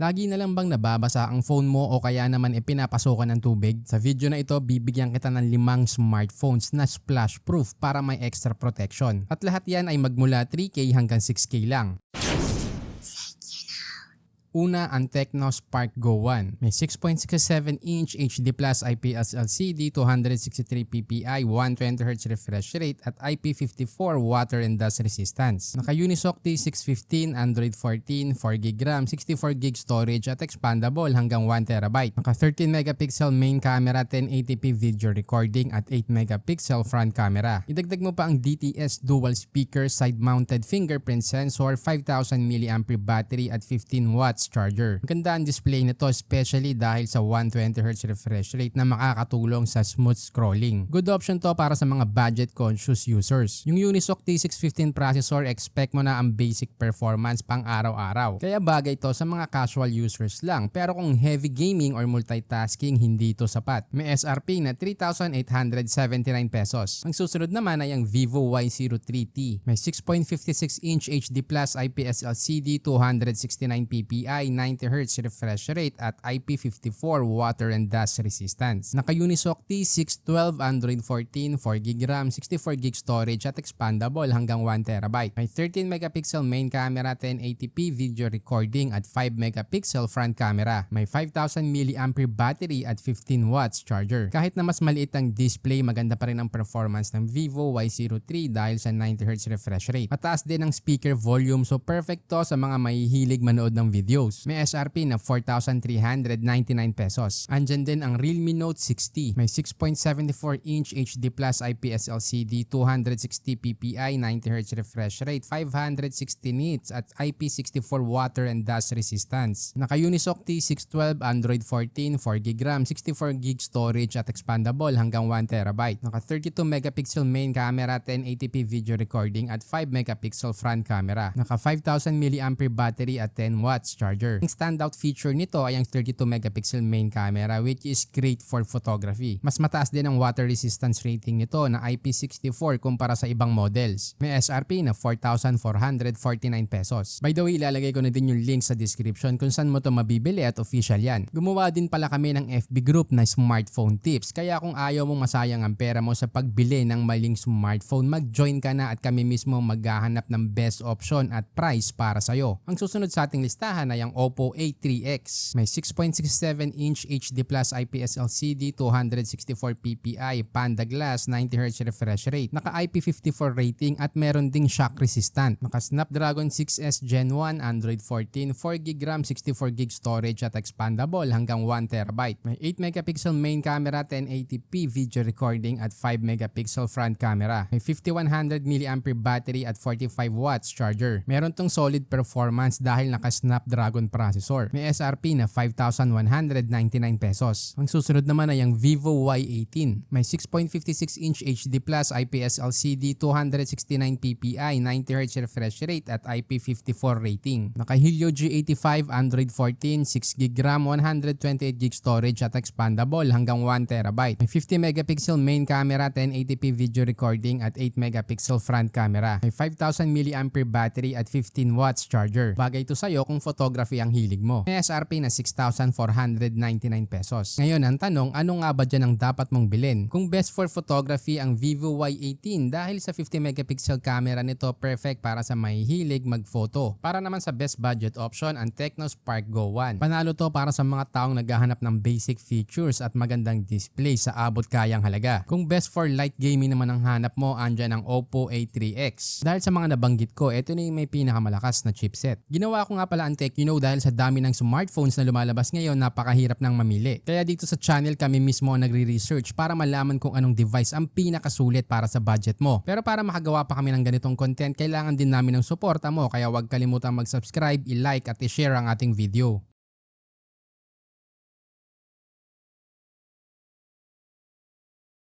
Lagi na lang bang nababasa ang phone mo o kaya naman pinapasokan ng tubig? Sa video na ito, bibigyan kita ng 5 smartphones na splash proof para may extra protection. At lahat yan ay magmula 3K hanggang 6K lang. Una, ang Tecno Spark Go 1. May 6.67-inch HD Plus IPS LCD, 263 ppi, 120Hz refresh rate at IP54 water and dust resistance. Naka-Unisoc T615, Android 14, 4GB RAM, 64GB storage at expandable hanggang 1TB. Naka 13 megapixel main camera, 1080p video recording at 8 megapixel front camera. Idagdag mo pa ang DTS dual speaker side-mounted fingerprint sensor, 5000 mAh battery at 15 watts charger. Maganda ang display nito especially dahil sa 120Hz refresh rate na makakatulong sa smooth scrolling. Good option to para sa mga budget conscious users. Yung Unisoc T615 processor, expect mo na ang basic performance pang araw-araw. Kaya bagay to sa mga casual users lang. Pero kung heavy gaming or multitasking, hindi ito sapat. May SRP na 3,879 pesos. Ang susunod naman ay ang Vivo Y03T. May 6.56-inch HD Plus IPS LCD, 269 ppi, 90Hz refresh rate at IP54 water and dust resistance. Naka-Unisoc T612, Android 14, 4GB RAM, 64GB storage at expandable hanggang 1TB. May 13 megapixel main camera, 1080p video recording at 5 megapixel front camera. May 5000 mAh battery at 15 watts charger. Kahit na mas maliit ang display, maganda pa rin ang performance ng Vivo Y03 dahil sa 90Hz refresh rate. Mataas din ang speaker volume, so perfect to sa mga mahihilig manood ng videos. May SRP na 4,399 pesos. Andyan din ang Realme Note 60. May 6.74-inch HD Plus IPS LCD, 260 ppi, 90Hz refresh rate, 560 nits at IP64 water and dust resistance. Naka-Unisoc T612, Android 14, 4GB RAM, 64GB storage at expandable hanggang 1TB. Naka 32 megapixel main camera, 1080p video recording at 5 megapixel front camera. Naka 5000 mAh battery at 10 watts charger. Ang standout feature nito ay ang 32 megapixel main camera, which is great for photography. Mas mataas din ang water resistance rating nito na IP64 kumpara sa ibang models. May SRP na 4,449 pesos. By the way, ilalagay ko na din yung link sa description kung saan mo to mabibili at official yan. Gumawa din pala kami ng FB group na smartphone tips, kaya kung ayaw mong masayang ang pera mo sa pagbili ng maling smartphone, mag-join ka na at kami mismo maghahanap ng best option at price para sa'yo. Ang susunod sa ating listahan ay ang Oppo A3X. May 6.67-inch HD Plus IPS LCD, 264 ppi, Panda Glass, 90Hz refresh rate. Naka IP54 rating at meron ding shock resistant. Naka Snapdragon 6S Gen 1, Android 14, 4GB RAM, 64GB storage at expandable hanggang 1TB. May 8 megapixel main camera, 1080p video recording at 5 megapixel front camera. May 5100 mAh battery at 45 watts charger. Meron tong solid performance dahil naka Snapdragon processor. May SRP na 5,199 pesos. Ang susunod naman ay ang Vivo Y18. May 6.56-inch HD Plus IPS LCD, 269 ppi, 90Hz refresh rate at IP54 rating. Naka Helio G85, Android 14, 6GB RAM, 128GB storage at expandable hanggang 1TB. May 50 megapixel main camera, 1080p video recording at 8 megapixel front camera. May 5,000 mAh battery at 15 watts charger. Bagay ito sa'yo kung photography ang hilig mo. May SRP na 6,499 pesos. Ngayon ang tanong, ano nga ba dyan ang dapat mong bilhin? Kung best for photography ang Vivo Y18 dahil sa 50 megapixel camera nito, perfect para sa mahihilig mag-photo. Para naman sa best budget option, ang Tecno Spark Go 1. Panalo to para sa mga taong naghahanap ng basic features at magandang display sa abot kayang halaga. Kung best for light gaming naman ang hanap mo, andyan ang Oppo A3X. Dahil sa mga nabanggit ko, ito na yung may pinakamalakas na chipset. Ginawa ko nga pala ang tech dahil sa dami ng smartphones na lumalabas ngayon, napakahirap nang mamili. Kaya dito sa channel kami mismo nagre-research para malaman kung anong device ang pinakasulit para sa budget mo. Pero para makagawa pa kami ng ganitong content, kailangan din namin ng suporta mo, kaya huwag kalimutang mag-subscribe, i-like at i-share ang ating video.